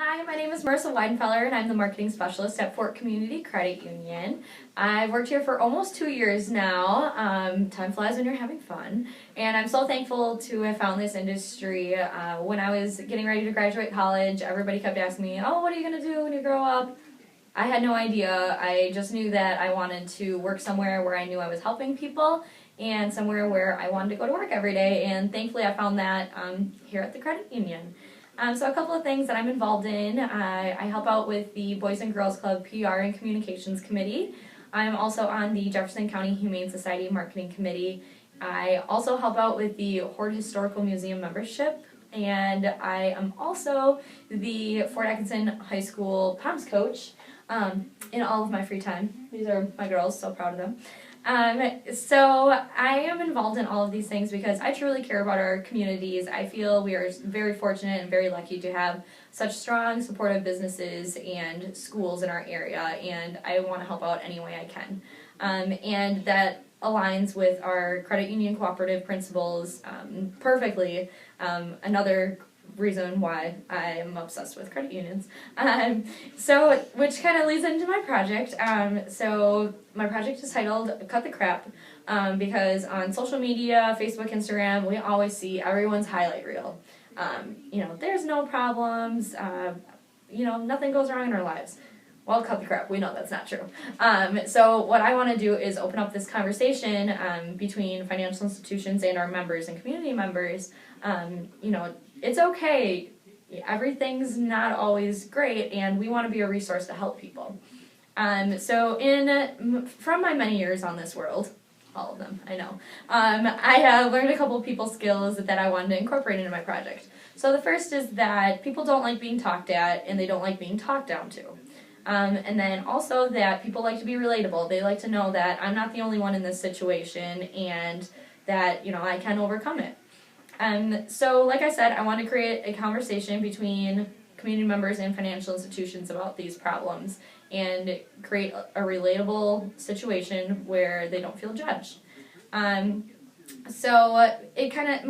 Hi, my name is Marissa Weidenfeller and I'm the marketing specialist at Fort Community Credit Union. I've worked here for almost 2 years now. Time flies when you're having fun. And I'm so thankful to have found this industry. When I was getting ready to graduate college, everybody kept asking me, oh, what are you going to do when you grow up? I had no idea. I just knew that I wanted to work somewhere where I knew I was helping people and somewhere where I wanted to go to work every day. And thankfully I found that here at the credit union. So a couple of things that I'm involved in. I help out with the Boys and Girls Club PR and Communications Committee. I'm also on the Jefferson County Humane Society Marketing Committee. I also help out with the Hoard Historical Museum membership. And I am also the Fort Atkinson High School POMS coach in all of my free time. These are my girls, so proud of them. So I am involved in all of these things because I truly care about our communities. I feel we are very fortunate and very lucky to have such strong, supportive businesses and schools in our area, and I want to help out any way I can. And that aligns with our credit union cooperative principles perfectly. Another reason why I am obsessed with credit unions. Which kind of leads into my project. So my project is titled Cut the Crap because on social media, Facebook, Instagram, we always see everyone's highlight reel. There's no problems, nothing goes wrong in our lives. Well, cut the crap. We know that's not true. So what I want to do is open up this conversation between financial institutions and our members and community members. It's okay. Everything's not always great, and we want to be a resource to help people. From my many years on this world, all of them, I know, I learned a couple of people skills that I wanted to incorporate into my project. So the first is that people don't like being talked at, and they don't like being talked down to. And then also that people like to be relatable. They like to know that I'm not the only one in this situation and that, I can overcome it. So like I said, I want to create a conversation between community members and financial institutions about these problems and create a relatable situation where they don't feel judged. My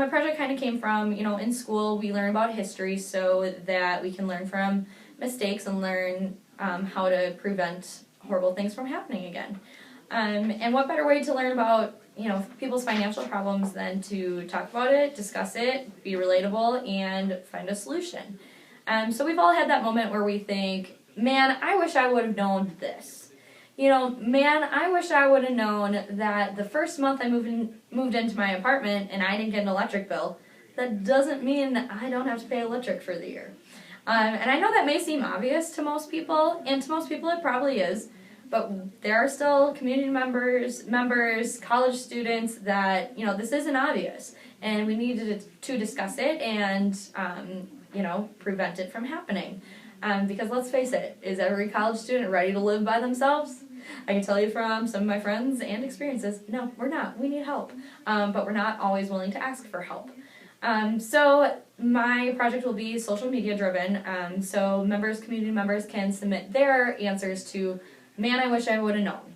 project kind of came from, in school we learn about history so that we can learn from mistakes and learn how to prevent horrible things from happening again. And what better way to learn about people's financial problems than to talk about it, discuss it, be relatable, and find a solution. So we've all had that moment where we think, man, I wish I would have known this. Man, I wish I would have known that the first month I moved into my apartment and I didn't get an electric bill. That doesn't mean that I don't have to pay electric for the year. And I know that may seem obvious to most people, and to most people it probably is, but there are still community members, college students that, this isn't obvious, and we need to discuss it and, prevent it from happening. Because let's face it, is every college student ready to live by themselves? I can tell you from some of my friends and experiences, no, we're not. We need help, but we're not always willing to ask for help. So my project will be social media driven, so community members can submit their answers to, man, I wish I would have known.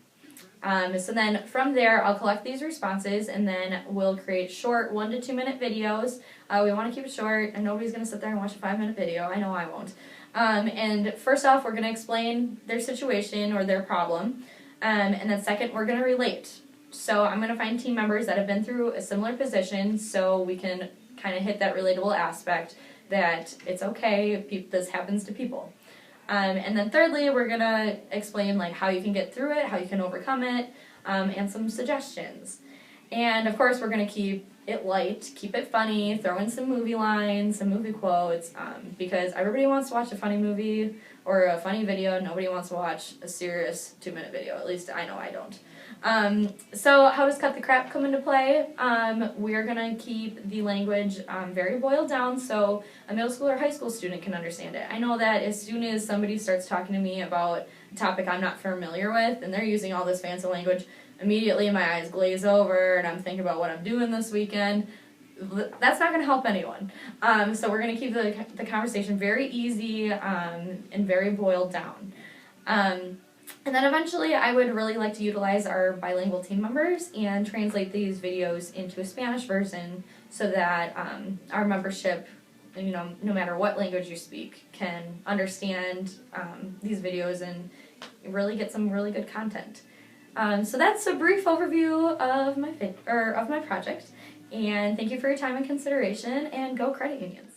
So then from there, I'll collect these responses and then we'll create short 1 to 2 minute videos. We want to keep it short and nobody's going to sit there and watch a 5-minute video. I know I won't. And first off, we're going to explain their situation or their problem. And then second, we're going to relate. So I'm going to find team members that have been through a similar position so we can kind of hit that relatable aspect that it's okay, this happens to people. And then thirdly, we're going to explain how you can get through it, how you can overcome it, and some suggestions. And of course, we're going to keep it light, keep it funny, throw in some movie lines, some movie quotes, because everybody wants to watch a funny movie or a funny video. Nobody wants to watch a serious 2-minute video. At least I know I don't. So how does Cut the Crap come into play? We're going to keep the language very boiled down so a middle school or high school student can understand it. I know that as soon as somebody starts talking to me about a topic I'm not familiar with and they're using all this fancy language, immediately my eyes glaze over and I'm thinking about what I'm doing this weekend. That's not going to help anyone. So we're going to keep the conversation very easy and very boiled down. And then eventually I would really like to utilize our bilingual team members and translate these videos into a Spanish version so that our membership no matter what language you speak, can understand these videos and really get some really good content. So that's a brief overview of my project, and thank you for your time and consideration, and go credit unions.